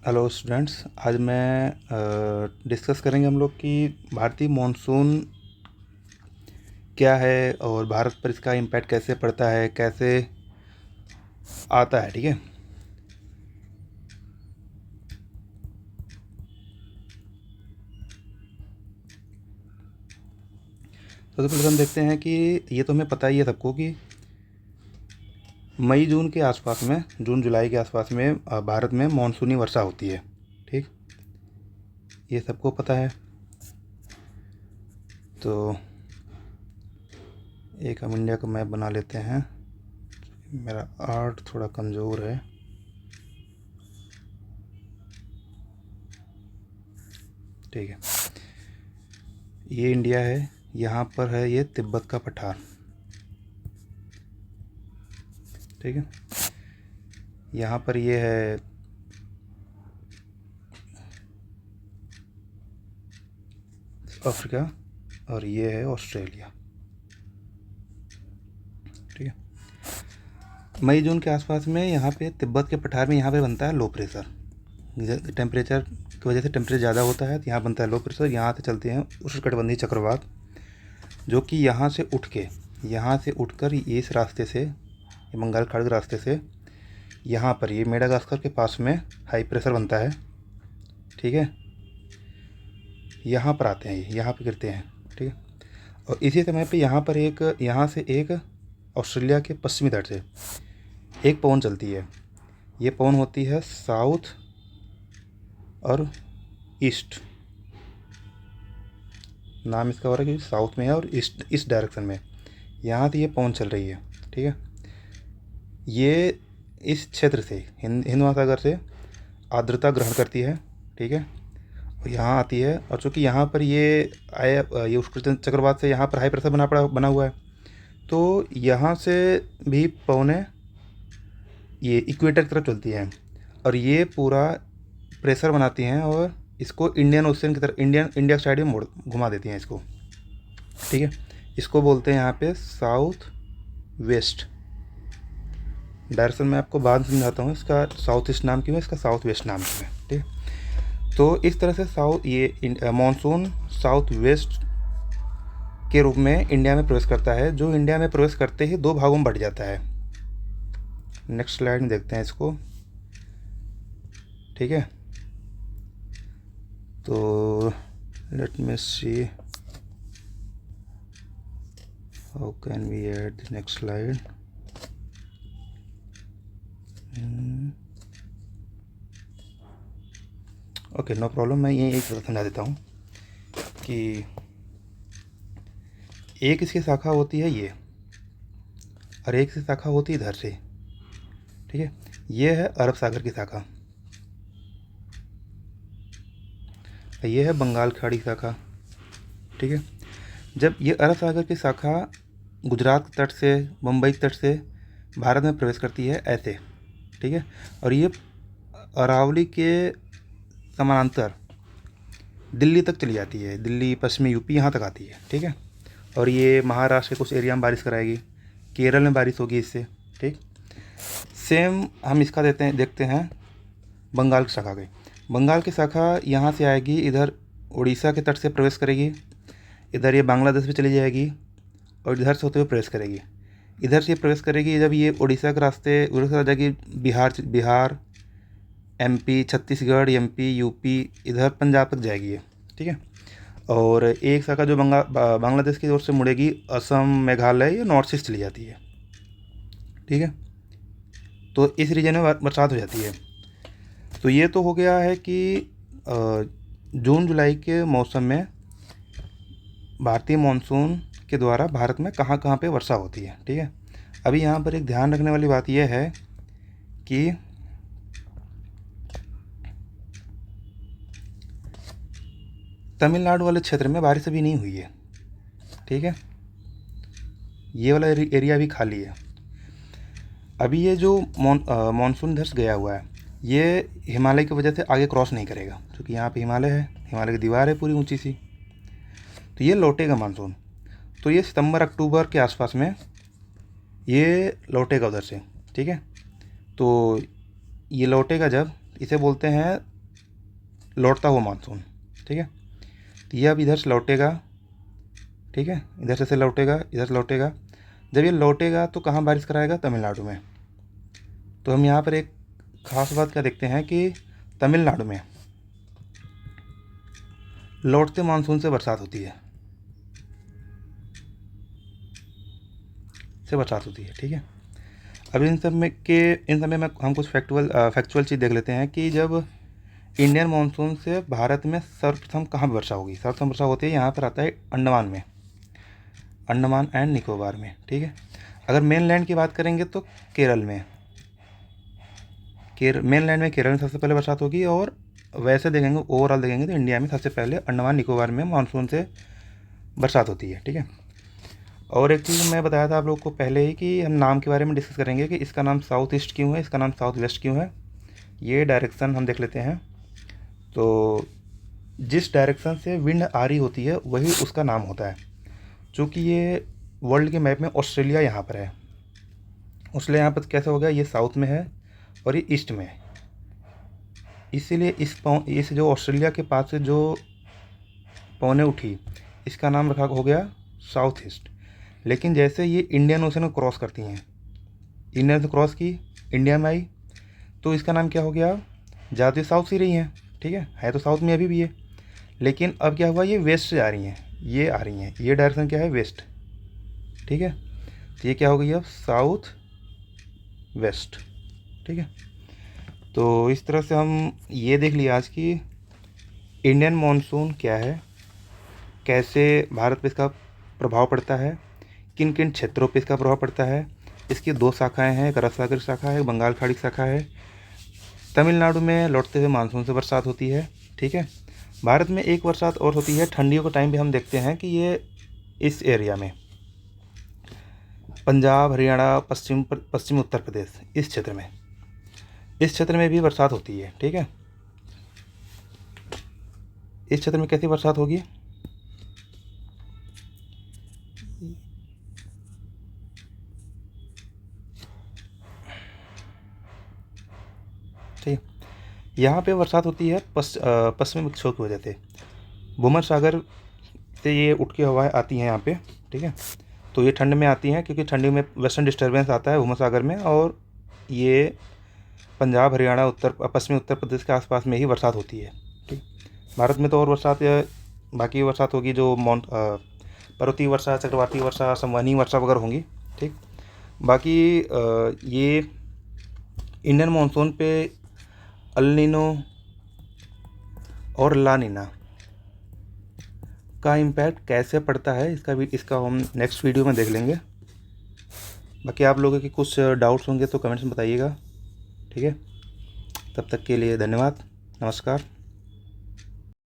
Hello students, आज मैं discuss करेंगे हम लोग कि भारतीय मॉनसून क्या है और भारत पर इसका इम्पैक्ट कैसे पड़ता है, कैसे आता है। ठीक है। सबसे पहले हम देखते हैं कि ये तो हमें पता ही है सबको कि मई जून के आसपास में, जून जुलाई के आसपास में भारत में मानसूनी वर्षा होती है। ठीक, ये सबको पता है। तो एक हम इंडिया का मैप बना लेते हैं। मेरा आर्ट थोड़ा कमज़ोर है। ठीक है, ये इंडिया है। यहाँ पर है ये तिब्बत का पठार। ठीक है, यहाँ पर ये है अफ्रीका और ये है ऑस्ट्रेलिया। ठीक है, मई जून के आसपास में यहाँ पे तिब्बत के पठार में यहाँ पे बनता है लो प्रेशर। टेम्परेचर की वजह से टेम्परेचर ज़्यादा होता है तो यहाँ बनता है लो प्रेशर। यहाँ से चलते हैं उष्णकटिबंधीय चक्रवात, जो कि यहाँ से उठकर इस रास्ते से, ये बंगाल खाड़ी के रास्ते से यहाँ पर ये मेडागास्कर के पास में हाई प्रेशर बनता है। ठीक है, यहाँ पर आते हैं, ये यहाँ पे गिरते हैं। ठीक है, और इसी समय पे यहाँ से एक ऑस्ट्रेलिया के पश्चिमी तट से एक पवन चलती है। ये पवन होती है साउथ और ईस्ट। नाम इसका हो रहा है कि साउथ में है और ईस्ट डायरेक्शन में यहाँ से ये पवन चल रही है। ठीक है, ये इस क्षेत्र से हिंद महासागर से आर्द्रता ग्रहण करती है। ठीक है, और यहाँ आती है, और चूँकि यहाँ पर ये उष्ण चक्रवात से यहाँ पर हाई प्रेशर बना हुआ है, तो यहाँ से भी पवनें ये इक्वेटर की तरफ चलती हैं और ये पूरा प्रेशर बनाती हैं और इसको इंडियन ओशन की तरफ, इंडिया साइड में मोड़ घुमा देती हैं इसको। ठीक है, इसको बोलते हैं यहाँ पे साउथ वेस्ट डायरेक्शन। मैं आपको बाद में समझाता हूँ इसका साउथ ईस्ट नाम क्यों है, इसका साउथ वेस्ट नाम क्यों है। ठीक है, तो इस तरह से ये मानसून साउथ वेस्ट के रूप में इंडिया में प्रवेश करता है, जो इंडिया में प्रवेश करते ही दो भागों में बढ़ जाता है। नेक्स्ट स्लाइड में देखते हैं इसको। ठीक है, तो let me see how can we add the next slide. Okay, no problem. मैं ये एक तरह समझा देता हूँ कि एक इसकी शाखा होती है ये, और एक से शाखा होती है इधर से। ठीक है, ये है अरब सागर की शाखा, ये है बंगाल खाड़ी की शाखा। ठीक है, जब ये अरब सागर की शाखा गुजरात के तट से, मुंबई के तट से भारत में प्रवेश करती है ऐसे। ठीक है, और ये अरावली के समानांतर दिल्ली तक चली जाती है, दिल्ली, पश्चिमी यूपी, यहाँ तक आती है। ठीक है, और ये महाराष्ट्र के कुछ एरिया में बारिश कराएगी, केरल में बारिश होगी इससे। ठीक, सेम हम इसका देखते हैं बंगाल की शाखा के। बंगाल की शाखा यहाँ से आएगी, इधर उड़ीसा के तट से प्रवेश करेगी, इधर ये बांग्लादेश में चली जाएगी और इधर से होते हुए प्रवेश करेगी। इधर से प्रवेश करेगी, जब ये उड़ीसा के रास्ते उड़ीसा आ जाएगी Bihar, MP, Chhattisgarh, MP, UP, इधर पंजाब तक जाएगी ये। ठीक है, और एक शाखा जो बांग्लादेश की ओर से मुड़ेगी, असम, मेघालय या नॉर्थ ईस्ट चली जाती है। ठीक है, तो इस रीजन में बरसात हो जाती है। तो ये तो हो गया है कि जून जुलाई के मौसम में भारतीय मानसून के द्वारा भारत में कहाँ कहाँ पे वर्षा होती है। ठीक है, अभी यहाँ पर एक ध्यान रखने वाली बात यह है कि तमिलनाडु वाले क्षेत्र में बारिश अभी नहीं हुई है। ठीक है, ये वाला एरिया अभी खाली है। अभी ये जो मानसून इधर से गया हुआ है, ये हिमालय की वजह से आगे क्रॉस नहीं करेगा, क्योंकि यहाँ पे हिमालय है, हिमालय की दीवार है पूरी ऊंची सी। तो ये लौटेगा मानसून, तो ये सितंबर अक्टूबर के आसपास में ये लौटेगा उधर से। ठीक है, तो ये लौटेगा जब, इसे बोलते हैं लौटता हुआ मानसून, ठीक है। तो ये अब इधर से लौटेगा, ठीक है, इधर से लौटेगा, इधर से लौटेगा। जब ये लौटेगा तो कहाँ बारिश कराएगा? तमिलनाडु में। तो हम यहाँ पर एक ख़ास बात क्या देखते हैं कि तमिलनाडु में लौटते मानसून से बरसात होती है, ठीक है। अब इन सब में हम कुछ फैक्चुअल चीज़ देख लेते हैं कि जब इंडियन मानसून से भारत में सर्वप्रथम कहाँ पर वर्षा होगी। सर्वप्रथम वर्षा होती है यहाँ पर आता है अंडमान में, अंडमान एंड निकोबार में, ठीक है। अगर मेन लैंड की बात करेंगे तो केरल में, मेन लैंड में केरल में सबसे पहले बरसात होगी। और वैसे देखेंगे, ओवरऑल देखेंगे तो इंडिया में सबसे पहले अंडमान निकोबार में मानसून से बरसात होती है, ठीक है। और एक चीज़ मैं बताया था आप लोग को पहले ही कि हम नाम के बारे में डिस्कस करेंगे कि इसका नाम साउथ ईस्ट क्यों है, इसका नाम साउथ वेस्ट क्यों है। ये डायरेक्शन हम देख लेते हैं। तो जिस डायरेक्शन से विंड आ रही होती है वही उसका नाम होता है। चूँकि ये वर्ल्ड के मैप में ऑस्ट्रेलिया यहाँ पर है, ऑस्ट्रेलिया यहाँ पर कैसे हो गया, ये साउथ में है और ये ईस्ट में है। इसीलिए इस जो ऑस्ट्रेलिया के पास से जो पौने उठी, इसका नाम रखा हो गया साउथ ईस्ट। लेकिन जैसे ये इंडियन ओशन को क्रॉस करती हैं, इंडियन से क्रॉस की, इंडिया में आई, तो इसका नाम क्या हो गया, ज़्यादा साउथ से रही हैं, ठीक है तो साउथ में अभी भी है। लेकिन अब क्या हुआ, ये वेस्ट से आ रही हैं, ये आ रही हैं, ये डायरेक्शन क्या है, वेस्ट, ठीक है। तो ये क्या हो गई अब, साउथ वेस्ट, ठीक है। तो इस तरह से हम ये देख लिया आज की इंडियन मानसून क्या है, कैसे भारत पे इसका प्रभाव पड़ता है, किन किन क्षेत्रों पे इसका प्रभाव पड़ता है। इसकी दो शाखाएं हैं, एक अरब सागर शाखा है, बंगाल खाड़ी शाखा है। तमिलनाडु में लौटते हुए मानसून से बरसात होती है, ठीक है। भारत में एक बरसात और होती है ठंडियों के टाइम भी, हम देखते हैं कि ये इस एरिया में पंजाब, हरियाणा, पश्चिमी उत्तर प्रदेश, इस क्षेत्र में भी बरसात होती है, ठीक है। इस क्षेत्र में कैसी बरसात होगी, ठीक है। यहाँ पे बरसात होती है पश्चिमी विक्षोभ की वजह से, भूमध्य सागर से ये उठ के हवाएं आती हैं यहाँ पे, ठीक है। तो ये ठंड में आती हैं क्योंकि ठंडी में वेस्टर्न डिस्टर्बेंस आता है भूमध्य सागर में, और ये पंजाब, हरियाणा, पश्चिमी उत्तर प्रदेश के आसपास में ही बरसात होती है, ठीक। भारत में तो और बरसात बाकी बरसात होगी जो पर्वतीय वर्षा, चक्रवाती वर्षा, संवहनीय वर्षा वगैरह होंगी, ठीक। बाकी ये इंडियन मानसून पे अल नीनो और ला नीना का इम्पैक्ट कैसे पड़ता है, इसका हम नेक्स्ट वीडियो में देख लेंगे। बाकी आप लोगों के कुछ डाउट्स होंगे तो कमेंट्स में बताइएगा, ठीक है। तब तक के लिए धन्यवाद, नमस्कार।